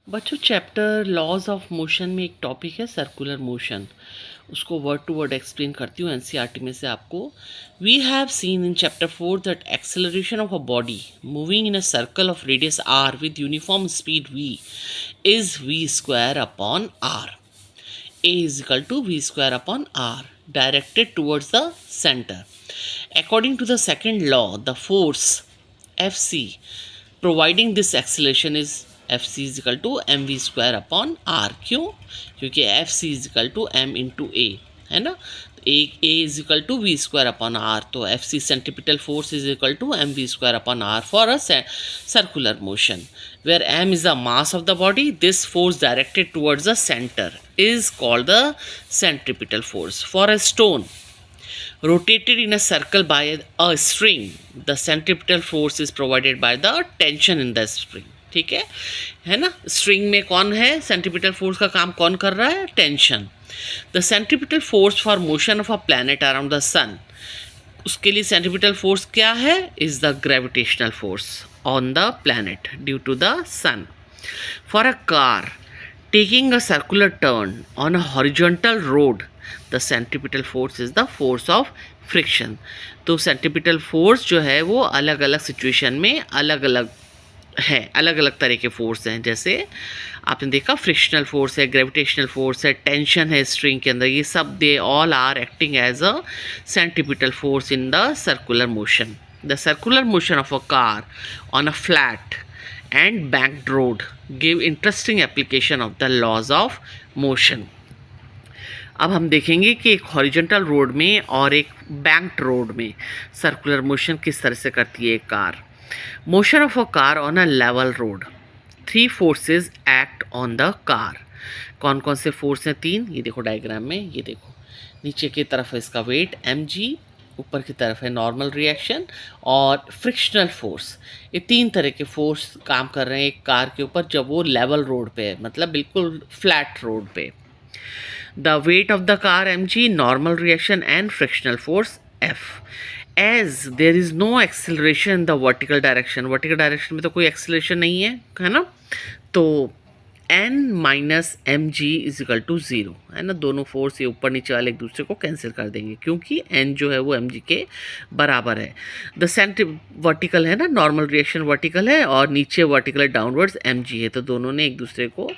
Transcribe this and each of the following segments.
बच्चों chapter laws of motion में एक टॉपिक है सर्कुलर मोशन। उसको वर्ड टू वर्ड एक्सप्लेन करती हूँ एनसीईआरटी में से आपको। We have seen in chapter 4 that acceleration of a body moving in a circle of radius r with uniform speed v is v square upon r। a is equal to v square upon r directed towards the center. According to the second law, the force Fc providing this acceleration is Fc is equal to mv square upon r। क्यों? क्योंकि Fc is equal to m into a है ना। a is equal to v square upon r, तो Fc centripetal force is equal to mv square upon r for a circular motion where m is the mass of the body. This force directed towards the center is called the centripetal force. For a stone rotated in a circle by a string, the centripetal force is provided by the tension in the spring। ठीक है ना। String में कौन है, centripetal force का काम कौन कर रहा है, tension. The centripetal force for motion of a planet around the sun, उसके लिए सेंट्रीपिटल फोर्स क्या है, is the gravitational force on the planet due to the sun. For a car taking a circular turn on a horizontal road, the centripetal force is the force of friction। तो centripetal force जो है वो अलग अलग situation में अलग अलग है, अलग अलग तरह के फोर्स हैं। जैसे आपने देखा फ्रिक्शनल फोर्स है, ग्रेविटेशनल फोर्स है, टेंशन है स्ट्रिंग के अंदर, ये सब they all are acting as a centripetal force in the circular motion. The circular motion of a car on a flat and banked road give interesting application of the laws of motion। अब हम देखेंगे कि एक horizontal road में और एक banked road में circular motion किस तरह से करती है एक car. Motion of a car on a level road, 3 forces act on the car. कौन कौन से फोर्स हैं, 3। ये देखो डायग्राम में, ये देखो नीचे की तरफ है इसका वेट mg, ऊपर की तरफ है नॉर्मल रिएक्शन और फ्रिक्शनल फोर्स। ये 3 तरह के फोर्स काम कर रहे हैं एक कार के ऊपर जब वो लेवल रोड पे है, मतलब बिल्कुल फ्लैट रोड पे। The weight of the car mg, normal reaction and frictional force f। As there is no acceleration in the vertical direction, vertical direction में तो कोई एक्सेलरेशन नहीं है ना, तो n minus m g is equal to 0 है ना। दोनों फोर्स ये ऊपर नीचे वाले एक दूसरे को कैंसिल कर देंगे क्योंकि n जो है वो एम जी के बराबर है। द सेंटर वर्टिकल है ना, नॉर्मल रिएक्शन वर्टिकल है और नीचे वर्टिकल डाउनवर्ड्स एम जी है, तो दोनों ने एक दूसरे को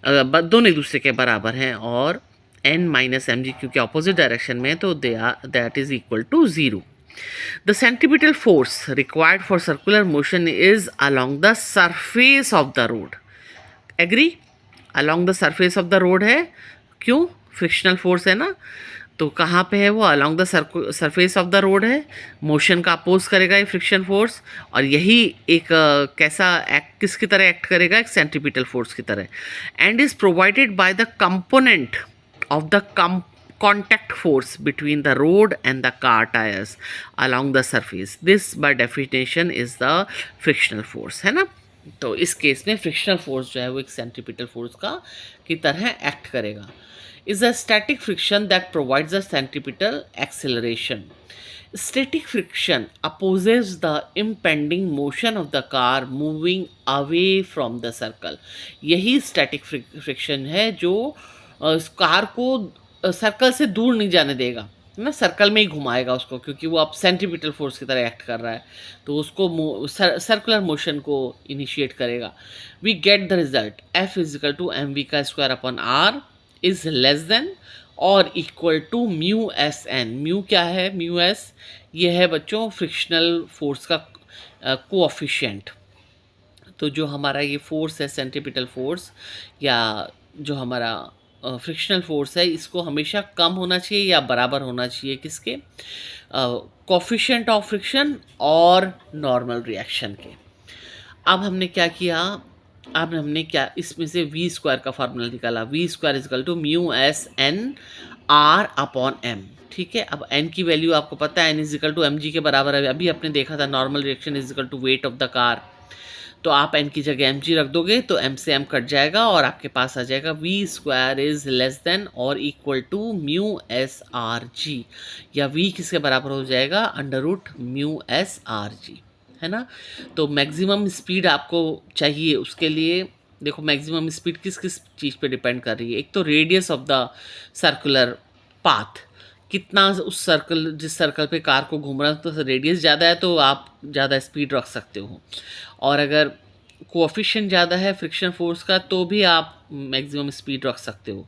दोनों एक दूसरे के बराबर हैं। और n माइनस एम जी क्योंकि अपोजिट डायरेक्शन में है तो that is equal to 0। The centripetal force required for circular motion is along the surface of the road। Agree, along the surface of the road है, क्यों, फ्रिक्शनल फोर्स है ना, तो कहाँ पे है वो, along the surface of the road है। मोशन का अपोज करेगा ये फ्रिक्शन फोर्स, और यही एक कैसा एक्ट, किसकी तरह एक्ट करेगा, एक सेंट्रीपिटल फोर्स की तरह। And is provided by the component of the contact force between the road and the car tires along the surface। this by definition is the frictional force है ना। तो इस केस में frictional force जो है वो एक सेंट्रीपिटल फोर्स का की तरह एक्ट करेगा। Is a static friction that provides a centripetal acceleration. Static friction opposes the impending motion of the car moving away from the circle. यही स्टैटिक फ्रिक्शन है जो कार को सर्कल से दूर नहीं जाने देगा ना, सर्कल में ही घुमाएगा उसको, क्योंकि वो अब सेंट्रीपिटल फोर्स की तरह एक्ट कर रहा है, तो उसको सर्कुलर मोशन को इनिशिएट करेगा। We get the result F is equal to M V का square upon R is less than और equal to mu S N. Mu क्या है, म्यू एस ये है बच्चों फ्रिक्शनल फोर्स का कोएफिशिएंट। तो जो हमारा ये फोर्स है सेंट्रीपिटल फोर्स या जो हमारा फ्रिक्शनल फोर्स है, इसको हमेशा कम होना चाहिए या बराबर होना चाहिए किसके, कोएफिशिएंट ऑफ फ्रिक्शन और नॉर्मल रिएक्शन के। अब हमने क्या किया, अब हमने क्या इसमें से वी स्क्वायर का फार्मूला निकाला, v square is equal to mu S n r upon m. ठीक है, अब एन की वैल्यू आपको पता है, n is equal to m g के बराबर है, अभी आपने देखा था normal reaction is equal to weight of the car, तो आप एन की जगह एम जी रख दोगे तो एम से एम कट जाएगा और आपके पास आ जाएगा V square is less than और equal to mu S R G, या वी किसके बराबर हो जाएगा, under root mu S R G है ना। तो मैक्सिमम स्पीड आपको चाहिए, उसके लिए देखो मैक्सिमम स्पीड किस किस चीज़ पे डिपेंड कर रही है। एक तो radius of the circular path, कितना उस सर्कल, जिस सर्कल पे कार को घूम रहा है, तो रेडियस ज़्यादा है तो आप ज़्यादा स्पीड रख सकते हो, और अगर कोएफिशिएंट ज़्यादा है फ्रिक्शन फोर्स का तो भी आप मैक्सिमम स्पीड रख सकते हो।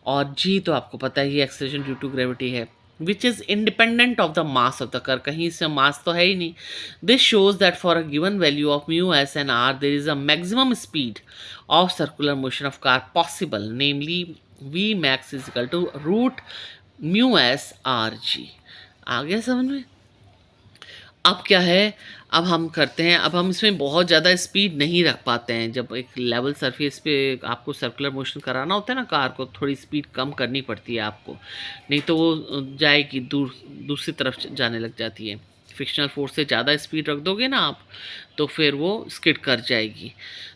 और जी तो आपको पता है ये एक्सेलरेशन ड्यू टू ग्रेविटी है, which is independent of the mass of the car, कहीं से मास तो है ही नहीं। This shows that for a given value of mu S and R there is a maximum speed of circular motion of car possible, namely V max is equal to root mu S R G. आ गया समझ में? अब क्या है, अब हम करते हैं, अब हम इसमें बहुत ज़्यादा स्पीड नहीं रख पाते हैं। जब एक लेवल सरफेस पे आपको सर्कुलर मोशन कराना होता है ना कार को, थोड़ी स्पीड कम करनी पड़ती है आपको, नहीं तो वो जाएगी दूसरी तरफ जाने लग जाती है। फ्रिक्शनल फोर्स से ज़्यादा स्पीड रख दोगे ना आप तो फिर वो स्किड कर जाएगी।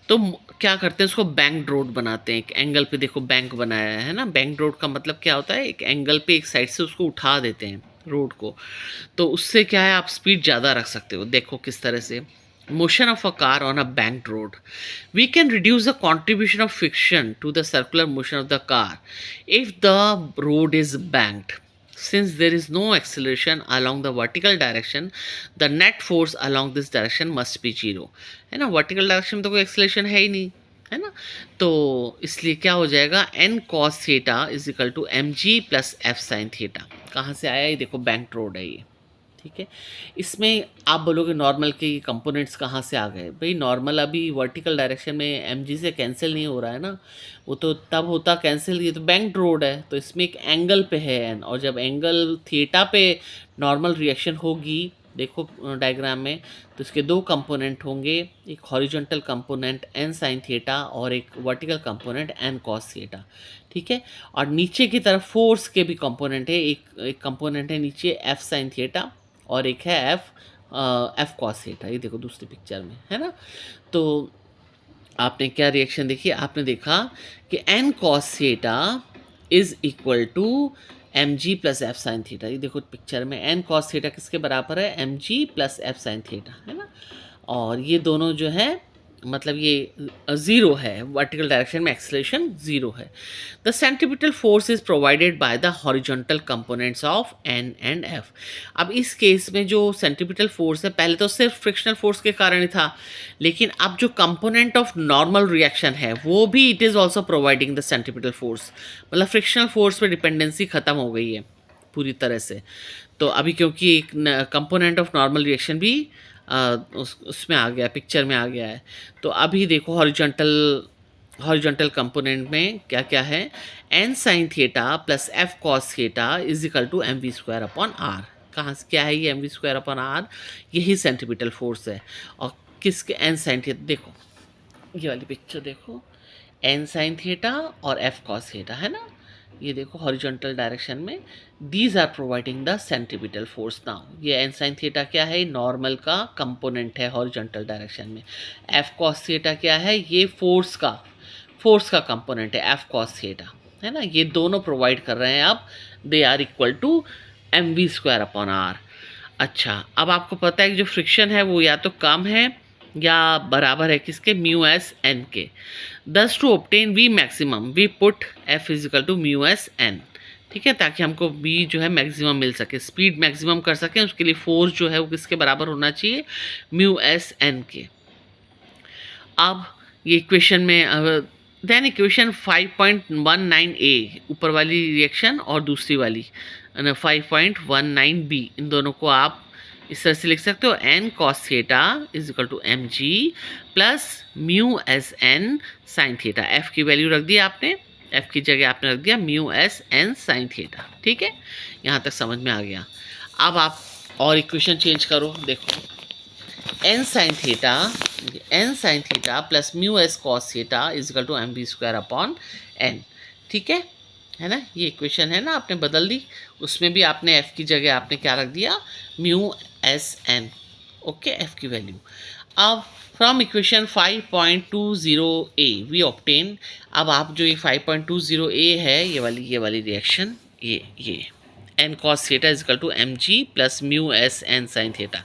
तो क्या करते हैं, उसको बैंक रोड बनाते हैं। एक एंगल पे देखो बैंक बनाया है ना, बैंक रोड का मतलब क्या होता है, एक एंगल पे एक साइड से उसको उठा देते हैं रोड को, तो उससे क्या है आप स्पीड ज़्यादा रख सकते हो। देखो किस तरह से, motion of a car on a banked road, we can reduce the contribution of friction to the circular motion of the car if the road is banked, since there is no acceleration along the vertical direction, the net force along this direction must be zero, है ना। Vertical direction में तो कोई acceleration है ही नहीं, है ना। तो इसलिए क्या हो जाएगा, n cos theta is equal to m g plus f sine theta. कहाँ से आया ये, देखो बैंक रोड है ये, ठीक है। इसमें आप बोलोगे नॉर्मल के कंपोनेंट्स कहाँ से आ गए, भाई नॉर्मल अभी वर्टिकल डायरेक्शन में एम जी से कैंसिल नहीं हो रहा है ना, वो तो तब होता कैंसिल, ये तो बैंक रोड है तो इसमें एक एंगल पे है एन, और जब एंगल थीटा पे नॉर्मल रिएक्शन होगी, देखो डायग्राम में, तो इसके दो कंपोनेंट होंगे, एक horizontal component n sine theta और एक vertical component n cos theta, ठीक है। और नीचे की तरफ फोर्स के भी कंपोनेंट है, एक कंपोनेंट है नीचे एफ साइन थीटा और एक है एफ कॉस थीटा, ये देखो दूसरी पिक्चर में, है ना। तो आपने क्या रिएक्शन देखी, आपने देखा कि n cos theta is equal to m g plus f sine theta. ये देखो पिक्चर में एन कॉस थीटा किसके बराबर है, m g plus f sine theta, है ना। और ये दोनों जो है मतलब ये ज़ीरो है, वर्टिकल डायरेक्शन में एक्सेलरेशन ज़ीरो है। The centripetal force is provided by the horizontal components of n and f. अब इस केस में जो सेंट्रीपिटल फोर्स है, पहले तो सिर्फ फ्रिक्शनल फोर्स के कारण ही था, लेकिन अब जो कंपोनेंट ऑफ नॉर्मल रिएक्शन है वो भी it is also providing the centripetal force, मतलब फ्रिक्शनल फोर्स पे डिपेंडेंसी ख़त्म हो गई है पूरी तरह से। तो अभी क्योंकि एक कंपोनेंट ऑफ नॉर्मल रिएक्शन भी उसमें आ गया, पिक्चर में आ गया है, तो अभी देखो हॉरिजॉन्टल कंपोनेंट में क्या क्या है, n sine theta plus f cos theta is equal to M v square upon r. कहाँ से क्या है ये m v square upon r, यही सेंट्रीपिटल फोर्स है। और किसके एन साइन थीटा, देखो ये वाली पिक्चर देखो, एन साइन थीटा और एफ कॉस थीटा, है ना। ये देखो हॉरिजॉन्टल डायरेक्शन में these are providing the centripetal force. Now ये एन साइन थीटा क्या है, नॉर्मल का कंपोनेंट है हॉरिजॉन्टल डायरेक्शन में। एफ कॉस थीटा क्या है, ये फोर्स का कंपोनेंट है, एफ कॉस थीटा, है ना। ये दोनों प्रोवाइड कर रहे हैं, अब they are equal to M v square upon r. अच्छा, अब आपको पता है कि जो फ्रिक्शन है वो या तो कम है या बराबर है किसके, म्यू एस एन के। Thus to obtain v maximum we put f is equal to mu S n, ठीक है, ताकि हमको वी जो है मैक्सिमम मिल सके, स्पीड मैक्सिमम कर सकें, उसके लिए फोर्स जो है वो किसके बराबर होना चाहिए, म्यू एस एन के। अब ये इक्वेशन में देन इक्वेशन 5.19 ए, ऊपर वाली रिएक्शन और दूसरी वाली 5.19 बी, इन दोनों को आप इस तरह से लिख सकते हो, n cos theta is equal to m g plus mu S n sine theta. F की वैल्यू रख दी आपने, एफ की जगह आपने रख दिया mu S n sine theta, ठीक है। यहाँ तक समझ में आ गया। अब आप और इक्वेशन चेंज करो, देखो n sine theta plus mu s cos theta is equal to m v square upon n, ठीक है ना। ये इक्वेशन है ना, आपने बदल दी, उसमें भी आपने एफ की जगह आपने क्या रख दिया, mu S n, okay, f की वैल्यू। अब from equation 5.20 a we obtain, अब आप जो ये 5.20 ए है, ये वाली रिएक्शन, ये n cos theta is equal to m g plus mu S n sine theta.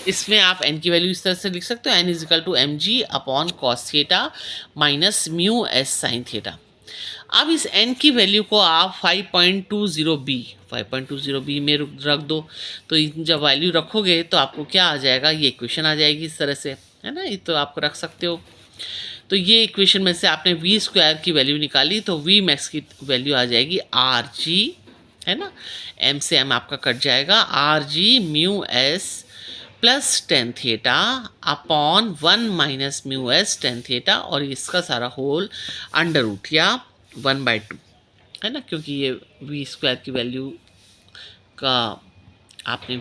इसमें आप एन की वैल्यू इस तरह से लिख सकते हो, n is equal to m g upon cos theta minus mu s sine theta. अब इस n की वैल्यू को आप 5.20b में रख दो। तो जब वैल्यू रखोगे तो आपको क्या आ जाएगा, ये इक्वेशन आ जाएगी इस तरह से, है ना। ये तो आपको रख सकते हो। तो ये इक्वेशन में से आपने वी स्क्वायर की वैल्यू निकाली तो वी मैक्स की वैल्यू आ जाएगी आर जी, है ना। एम से एम आपका कट जाएगा, R G mu S plus tan theta upon 1 minus mu S tan theta, और इसका सारा होल अंडर रूट या 1/2, है ना, क्योंकि ये वी स्क्वायर की वैल्यू का आपने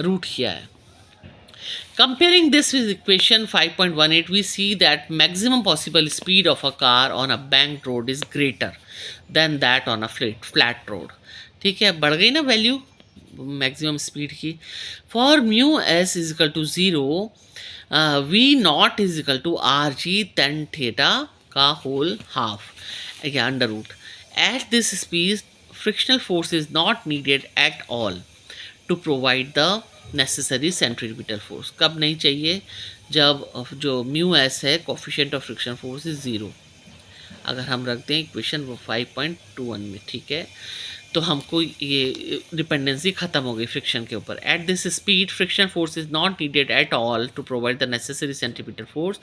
रूट किया है। Comparing this with equation 5.18, we see that maximum possible speed of a car on a banked road is greater than that on a flat road. ठीक है, बढ़ गई ना वैल्यू मैक्सिमम स्पीड की। For mu s is equal to 0, v naught is equal to r g tan theta का whole half या under root. At this speed frictional force is not needed at all to provide the necessary centripetal force. कब नहीं चाहिए, जब जो mu s है coefficient of friction force is 0। अगर हम रख दें इक्वेशन 5.21 में, ठीक है, तो हमको ये डिपेंडेंसी ख़त्म हो गई फ्रिक्शन के ऊपर। At this speed friction force is not needed at all to provide the necessary centripetal force.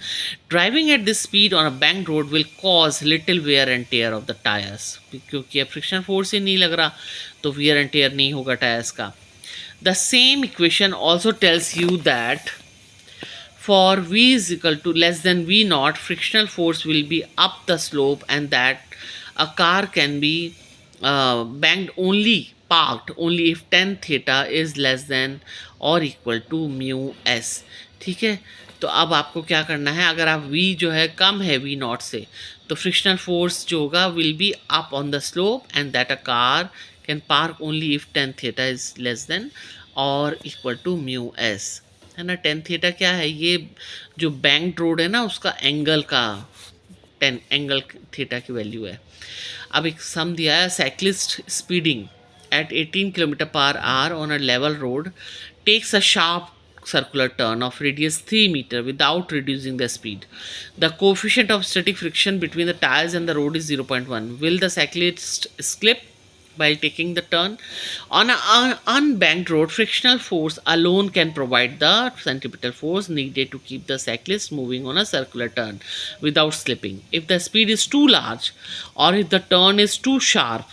Driving at this speed on a bank road will cause little wear and tear of the tyres, क्योंकि अब friction force ही नहीं लग रहा तो where and टेयर नहीं होगा tyres का। The same equation also tells you that for v is equal to less than v naught, frictional force will be up the slope, and that a car can be parked only if tan theta is less than or equal to mu s। ठीक है, तो अब आपको क्या करना है, अगर आप v जो है कम है v नॉट से, तो फ्रिक्शनल फोर्स जो होगा will be up on the slope and that a car can park only if tan theta is less than और इक्वल टू म्यू एस, है ना। टेन थीटा क्या है, ये जो बैंक रोड है ना उसका एंगल का टेन एंगल थीटा की वैल्यू है। अब एक सम दिया है, cyclist speeding at 18 km/h on a level road takes a sharp circular turn of radius 3 meter without reducing the speed. The coefficient of static friction between the tires and the road is 0.1. Will the cyclist slip while taking the turn? On an unbanked road, frictional force alone can provide the centripetal force needed to keep the cyclist moving on a circular turn without slipping. If the speed is too large or if the turn is too sharp,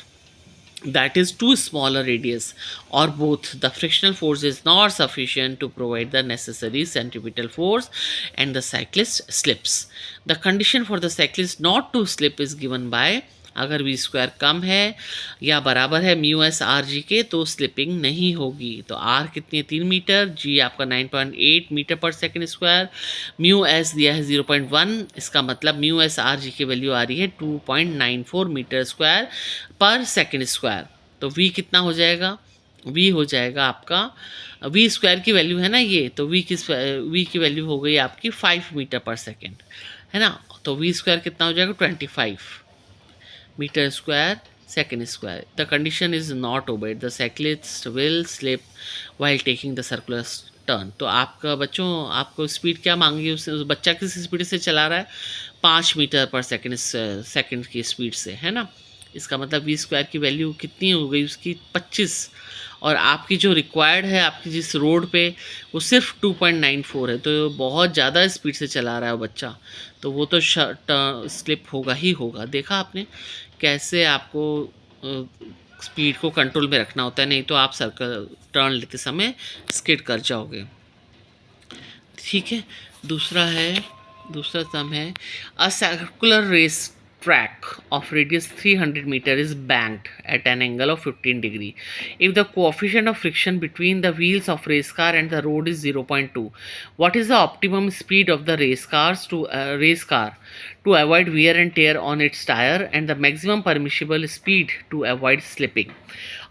that is too small a radius, or both, the frictional force is not sufficient to provide the necessary centripetal force and the cyclist slips. The condition for the cyclist not to slip is given by, अगर we square कम है या बराबर है mu S R जी के तो slipping नहीं होगी। तो आर कितनी है 3 मीटर, जी आपका 9.8 मीटर पर सेकेंड स्क्वायर, म्यू एस दिया है 0.1, इसका मतलब म्यू एस आर जी की वैल्यू आ रही है 2.94 मीटर स्क्वायर पर सेकेंड स्क्वायर। तो वी कितना हो जाएगा, वी हो जाएगा आपका, वी स्क्वायर की वैल्यू है ना ये, तो वी की वैल्यू हो गई आपकी 5 मीटर पर सेकेंड, है ना। तो वी स्क्वायर कितना हो जाएगा 25 metre square second square. The condition is not obeyed, the cyclist will slip while taking the circular turn. तो आपका बच्चों आपको स्पीड क्या मांगी, उस बच्चा किस स्पीड से चला रहा है 5 मीटर पर सेकेंड की स्पीड से, है ना। इसका मतलब वी स्क्वायर की वैल्यू कितनी हो गई उसकी 25, और आपकी जो रिक्वायर्ड है आपकी जिस रोड पे वो सिर्फ 2.94 है, तो बहुत ज़्यादा स्पीड से चला रहा है बच्चा, तो वो तो स्लिप होगा ही होगा। देखा आपने कैसे आपको स्पीड को कंट्रोल में रखना होता है, नहीं तो आप सर्कल टर्न लेते समय स्किड कर जाओगे। ठीक है, दूसरा सम है, a circular race track of radius 300 meter is banked at an angle of 15 degree. If the coefficient of friction between the wheels of race car and the road is 0.2, what is the optimum speed of the race car to avoid wear and tear on its tire, and the maximum permissible speed to avoid slipping?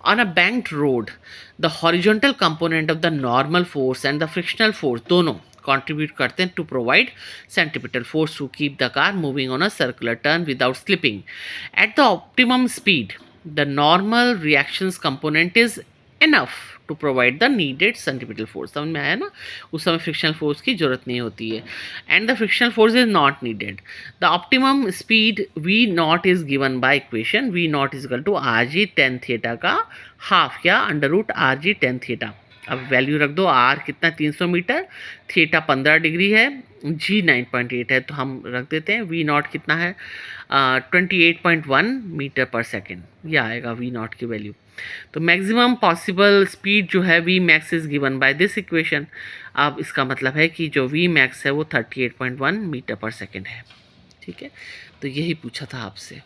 On a banked road, the horizontal component of the normal force and the frictional force दोनों contribute करते हैं to provide centripetal force to keep the car moving on a circular turn without slipping. At the optimum speed, the normal reactions component is enough to provide the needed centripetal force. समझ में आया ना, उस समय frictional force की जरूरत नहीं होती है, and the frictional force is not needed. The optimum speed v naught is given by equation v naught is equal to r g tan theta का हाफ या under root r g tan theta. अब value रख दो, are कितना 300 metre, theta 15 degree है, जी 9.8 है, तो हम रख देते हैं वी नॉट कितना है 28.1 मीटर पर सेकेंड, यह आएगा वी नॉट की वैल्यू। तो मैक्सिमम पॉसिबल स्पीड जो है v max is given by this equation. अब इसका मतलब है कि जो वी मैक्स है वो 38.1 मीटर पर सेकेंड है। ठीक है, तो यही पूछा था आपसे।